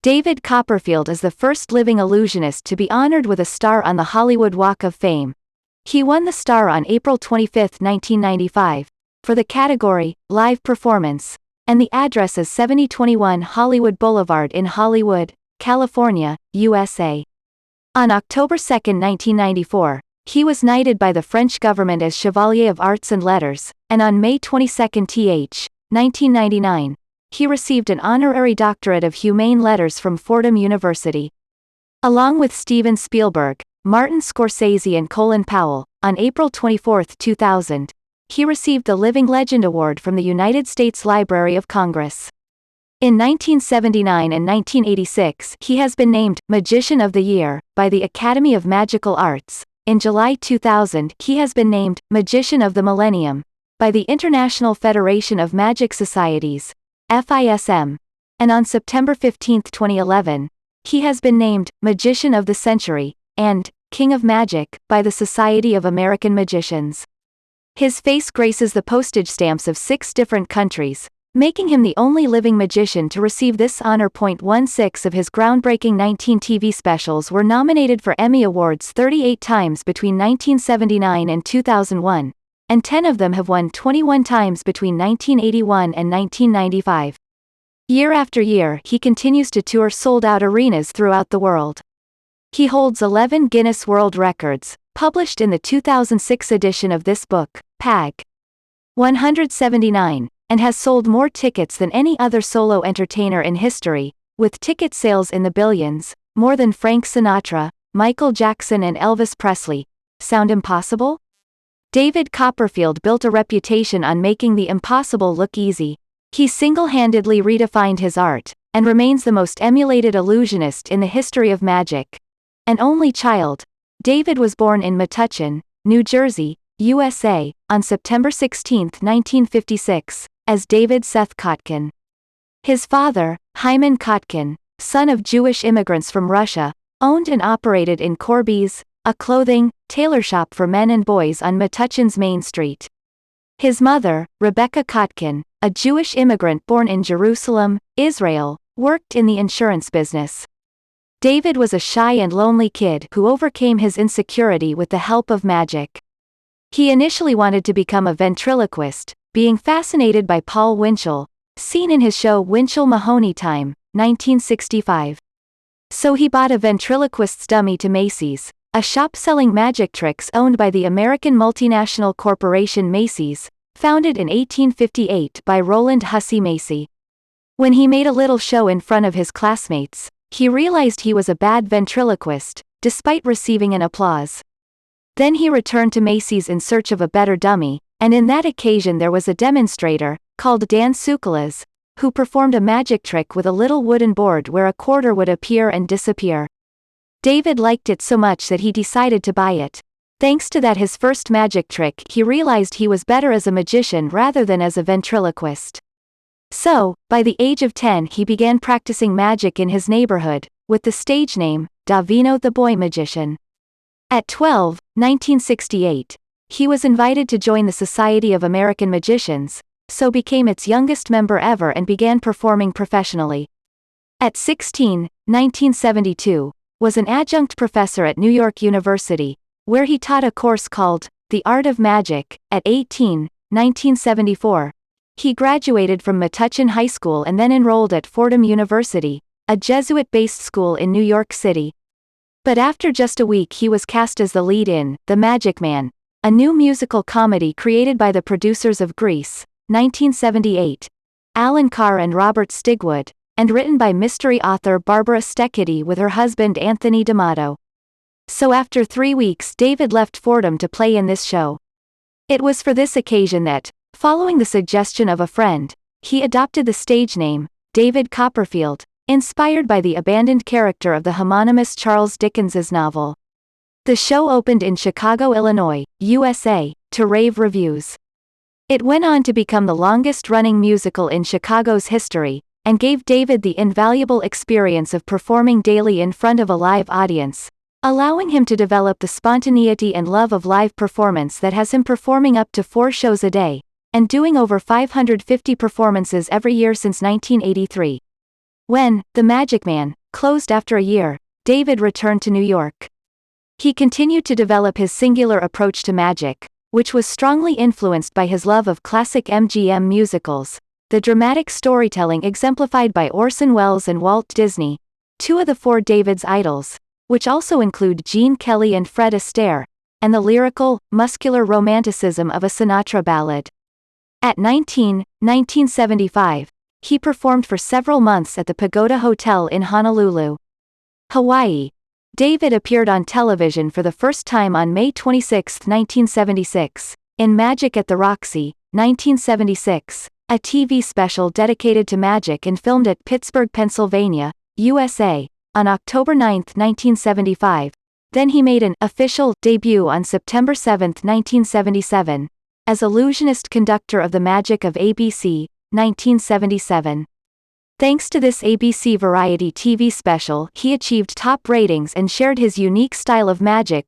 David Copperfield is the first living illusionist to be honored with a star on the Hollywood Walk of Fame. He won the star on April 25, 1995, for the category Live Performance, and the address is 7021 Hollywood Boulevard in Hollywood, California, USA. On October 2, 1994, he was knighted by the French government as Chevalier of Arts and Letters, and on May 22, 1999, he received an honorary doctorate of humane letters from Fordham University. Along with Steven Spielberg, Martin Scorsese and Colin Powell, on April 24, 2000, he received the Living Legend Award from the United States Library of Congress. In 1979 and 1986, he has been named Magician of the Year by the Academy of Magical Arts. In July 2000, he has been named Magician of the Millennium by the International Federation of Magic Societies, FISM, and on September 15, 2011, he has been named Magician of the Century and King of Magic by the Society of American Magicians. His face graces the postage stamps of 6 different countries, making him the only living magician to receive this honor. 16 of his groundbreaking 19 TV specials were nominated for Emmy Awards 38 times between 1979 and 2001. And 10 of them have won 21 times between 1981 and 1995. Year after year, he continues to tour sold-out arenas throughout the world. He holds 11 Guinness World Records, published in the 2006 edition of this book, Pag. 179, and has sold more tickets than any other solo entertainer in history, with ticket sales in the billions, more than Frank Sinatra, Michael Jackson and Elvis Presley. Sound impossible? David Copperfield built a reputation on making the impossible look easy. He single-handedly redefined his art, and remains the most emulated illusionist in the history of magic. An only child, David was born in Metuchen, New Jersey, USA, on September 16, 1956, as David Seth Kotkin. His father, Hyman Kotkin, son of Jewish immigrants from Russia, owned and operated in Corby's, a clothing, tailor shop for men and boys on Metuchen's Main Street. His mother, Rebecca Kotkin, a Jewish immigrant born in Jerusalem, Israel, worked in the insurance business. David was a shy and lonely kid who overcame his insecurity with the help of magic. He initially wanted to become a ventriloquist, being fascinated by Paul Winchell, seen in his show Winchell Mahoney Time, 1965. So he bought a ventriloquist's dummy to Macy's, a shop selling magic tricks owned by the American multinational corporation Macy's, founded in 1858 by Roland Hussey Macy. When he made a little show in front of his classmates, he realized he was a bad ventriloquist, despite receiving an applause. Then he returned to Macy's in search of a better dummy, and in that occasion there was a demonstrator, called Dan Tsoukalas, who performed a magic trick with a little wooden board where a quarter would appear and disappear. David liked it so much that he decided to buy it. Thanks to that his first magic trick, he realized he was better as a magician rather than as a ventriloquist. So, by the age of 10 he began practicing magic in his neighborhood, with the stage name, Davino the Boy Magician. At 12, 1968, he was invited to join the Society of American Magicians, so became its youngest member ever and began performing professionally. At 16, 1972, was an adjunct professor at New York University, where he taught a course called The Art of Magic. At 18, 1974, he graduated from Metuchen High School and then enrolled at Fordham University, a Jesuit-based school in New York City. But after just a week he was cast as the lead in The Magic Man, a new musical comedy created by the producers of Grease, 1978, Alan Carr and Robert Stigwood, and written by mystery author Barbara Steckity with her husband Anthony D'Amato. So after 3 weeks David left Fordham to play in this show. It was for this occasion that, following the suggestion of a friend, he adopted the stage name, David Copperfield, inspired by the abandoned character of the homonymous Charles Dickens's novel. The show opened in Chicago, Illinois, USA, to rave reviews. It went on to become the longest-running musical in Chicago's history, and gave David the invaluable experience of performing daily in front of a live audience, allowing him to develop the spontaneity and love of live performance that has him performing up to 4 shows a day, and doing over 550 performances every year since 1983. When The Magic Man closed after a year, David returned to New York. He continued to develop his singular approach to magic, which was strongly influenced by his love of classic MGM musicals, the dramatic storytelling exemplified by Orson Welles and Walt Disney, two of the four David's idols, which also include Gene Kelly and Fred Astaire, and the lyrical, muscular romanticism of a Sinatra ballad. At 1975, he performed for several months at the Pagoda Hotel in Honolulu, Hawaii. David appeared on television for the first time on May 26, 1976, in Magic at the Roxy, 1976, a TV special dedicated to magic and filmed at Pittsburgh, Pennsylvania, USA, on October 9, 1975. Then he made an official debut on September 7, 1977, as illusionist conductor of the Magic of ABC, 1977. Thanks to this ABC variety TV special, he achieved top ratings and shared his unique style of magic with